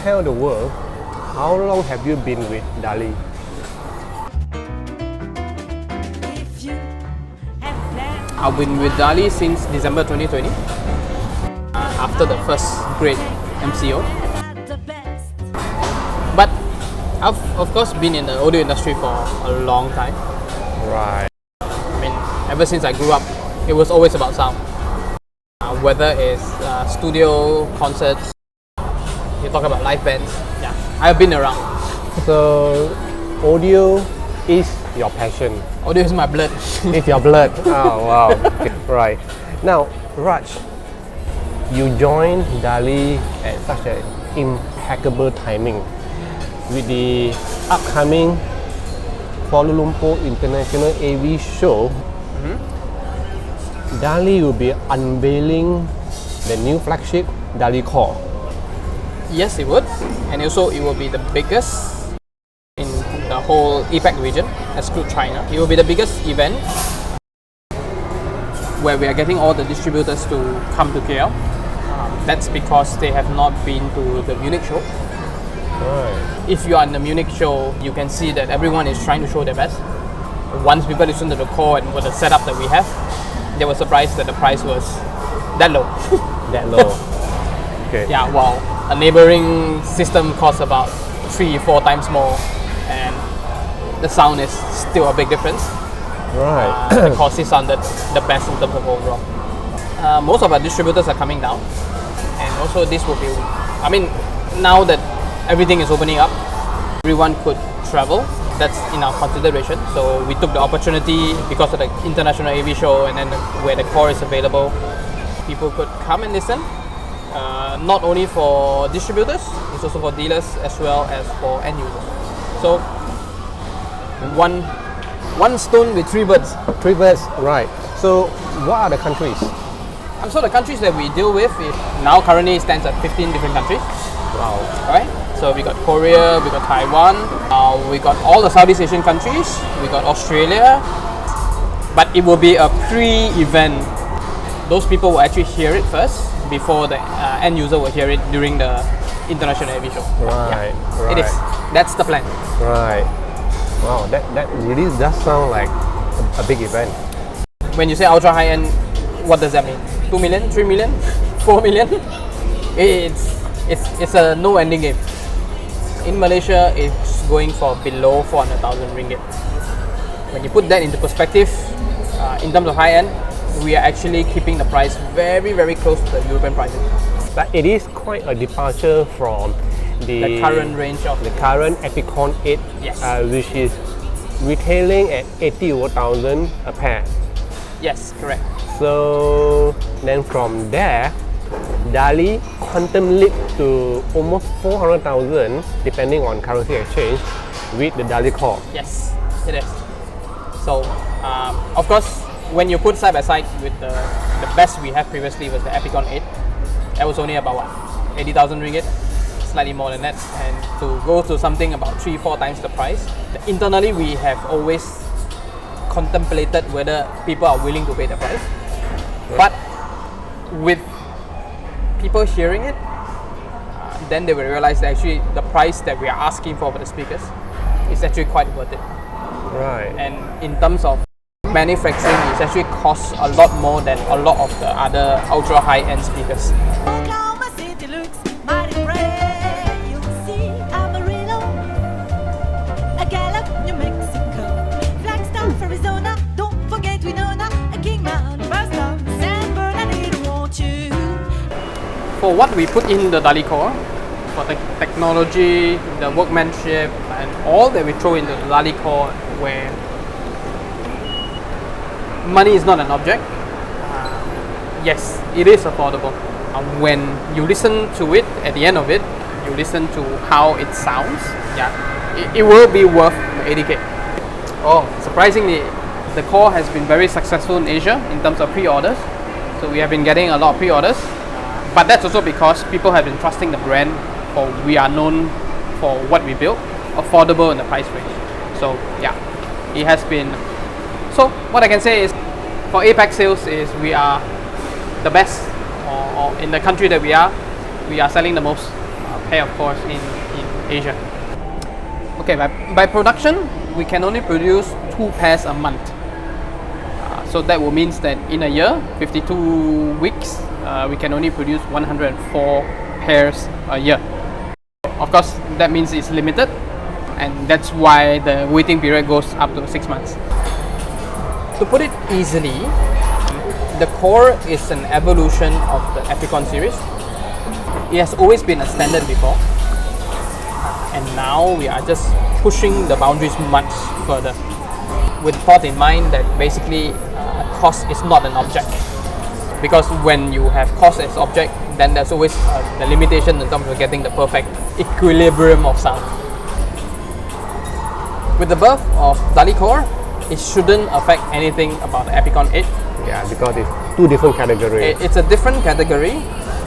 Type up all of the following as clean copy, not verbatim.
tell the world how long have you been with DALI? I've been with DALI since December 2020, after the first great MCO. But I've of course been in the audio industry for a long time. Right. I mean, ever since I grew up, it was always about sound. Whether it's studio concerts, you talk about live bands. Yeah, I've been around. So, audio is your passion. Audio is my blood. It's your blood. Oh wow. Okay. Right. Now, Raj, you joined DALI at such an impeccable timing with the upcoming Kuala Lumpur International AV Show. DALI will be unveiling the new flagship DALI KORE. Yes, it would, and also it will be the biggest in the whole APAC region, exclude China. It will be the biggest event where we are getting all the distributors to come to KL. That's because they have not been to the Munich show. Right. If you are in the Munich show, you can see that everyone is trying to show their best. Once people listen to the core and with the setup that we have, they were surprised that the price was that low. That low. Okay. Yeah, while a neighboring system costs about 3-4 times more, and the sound is still a big difference. Right. The Corsi sounded the best in terms of overall. Most of our distributors are coming down, and also this will be, I mean, now that everything is opening up, everyone could travel. That's in our consideration. So we took the opportunity because of the international AV show, and then where the core is available, people could come and listen. Not only for distributors, it's also for dealers as well as for end users. So one stone with three birds. Three birds, right. So what are the countries? So the countries that we deal with is now currently stands at 15 different countries. Wow. Alright, so we got Korea, we got Taiwan, we got all the Southeast Asian countries, we got Australia, but it will be a pre-event. Those people will actually hear it first before the end user will hear it during the international AV show. Right, Yeah, right. it is. That's the plan. Right. Wow, that really does sound like a big event. When you say ultra high end, what does that mean? 2 million, 3 million, 4 million? It's a no ending game. In Malaysia, it's going for below 400,000 ringgit. When you put that into perspective, in terms of high end, we are actually keeping the price very, very close to the European prices. But it is quite a departure from The current range of the current Epicon 8, Yes. Which is retailing at 80,000 a pair. Yes, correct. So then from there, DALI quantum leap to almost 400,000 depending on currency exchange with the DALI KORE. Yes, it is. So, of course, when you put side by side with the best we have previously was the Epicon 8, that was only about what, 80,000 ringgit, slightly more than that, and to go to something about 3-4 times the price. Internally, we have always contemplated whether people are willing to pay the price, but with people hearing it, then they will realize that actually the price that we are asking for the speakers is actually quite worth it. Right. And in terms of manufacturing, it actually costs a lot more than a lot of the other ultra high-end speakers. Oklahoma City looks mighty bright. You'll see Amarillo, a Gallup, New Mexico, Flagstaff, Arizona. Don't forget Winona, a King Mountain, Boston, San Bernardino, won't you? For what we put in the DALI KORE, for the technology, the workmanship, and all that we throw into the DALI KORE, where money is not an object, yes, it is affordable. When you listen to it, at the end of it, you listen to how it sounds, yeah, it will be worth 80k. Oh, surprisingly, the KORE has been very successful in Asia in terms of pre-orders. So we have been getting a lot of pre-orders, but that's also because people have been trusting the brand, for we are known for what we build, affordable in the price range. So yeah, it has been. So what I can say is, for APAC sales is we are the best, or in the country that we are selling the most pair of cores in Asia. Okay, by production, we can only produce 2 pairs a month. So that will means that in a year, 52 weeks, we can only produce 104 pairs a year. Of course, that means it's limited, and that's why the waiting period goes up to 6 months. To put it easily, the Core is an evolution of the Epicon series. It has always been a standard before, and now we are just pushing the boundaries much further, with thought in mind that basically cost is not an object. Because when you have cost as object, then there's always the limitation in terms of getting the perfect equilibrium of sound. With the birth of DALI Core, it shouldn't affect anything about the Epicon 8. Yeah, because it's 2 different categories. It's a different category.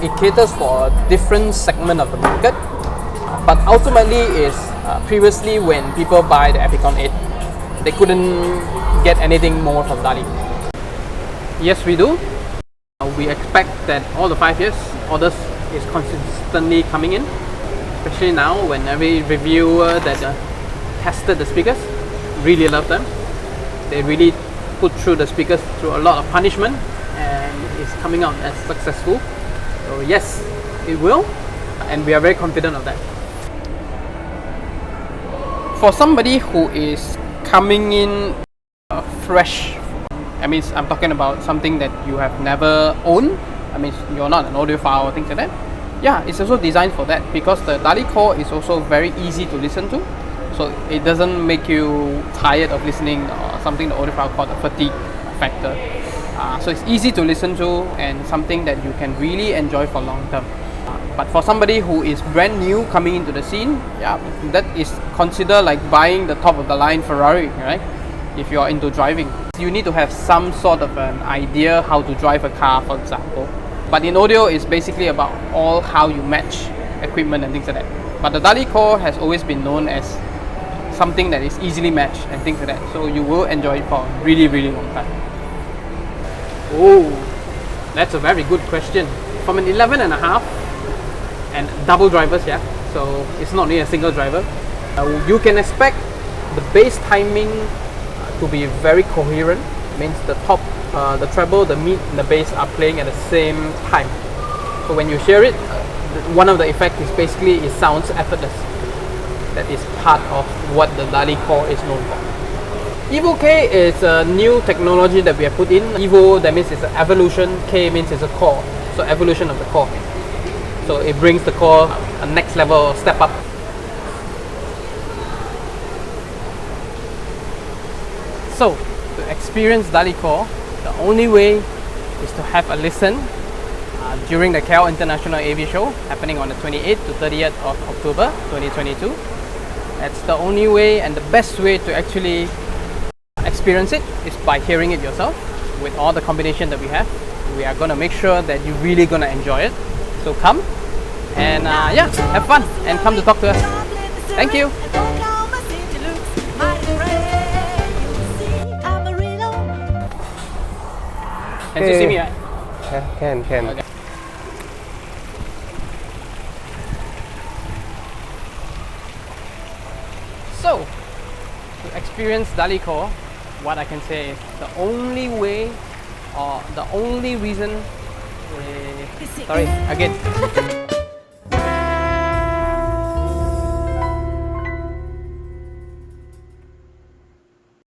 It caters for a different segment of the market. But ultimately is previously when people buy the Epicon 8, they couldn't get anything more from DALI. Yes, we do. We expect that all the 5 years, orders is consistently coming in. Especially now when every reviewer that tested the speakers really love them. They really put through the speakers through a lot of punishment, and it's coming out as successful. So yes, it will, and we are very confident of that. For somebody who is coming in fresh, I mean, I'm talking about something that you have never owned. I mean, you're not an audiophile or things like that. Yeah, it's also designed for that, because the DALI Core is also very easy to listen to. So it doesn't make you tired of listening, or something the audiophile called the fatigue factor. So it's easy to listen to and something that you can really enjoy for long term. But for somebody who is brand new coming into the scene, yeah, that is considered like buying the top of the line Ferrari, right? If you're into driving, you need to have some sort of an idea how to drive a car, for example. But in audio, it's basically about all how you match equipment and things like that. But the DALI Core has always been known as something that is easily matched and things like that. So you will enjoy it for a really, really long time. Oh, that's a very good question. From an 11.5 and double drivers, yeah. So it's not only a single driver. You can expect the bass timing to be very coherent. Means the top, the treble, the mid, and the bass are playing at the same time. So when you hear it, one of the effects is basically it sounds effortless. That is part of what the DALI Core is known for. Evo K is a new technology that we have put in. Evo, that means it's an evolution. K means it's a core. So evolution of the core. So it brings the core a next level step up. So to experience DALI Core, the only way is to have a listen during the KL International AV Show happening on the 28th to 30th of October 2022. That's the only way and the best way to actually experience it is by hearing it yourself. With all the combination that we have, we are going to make sure that you're really going to enjoy it. So come and yeah, have fun and come to talk to us. Thank you. Can you see me, right? Can. Okay. So, to experience DALI Core, what I can say is the only way or the only reason. Sorry, again.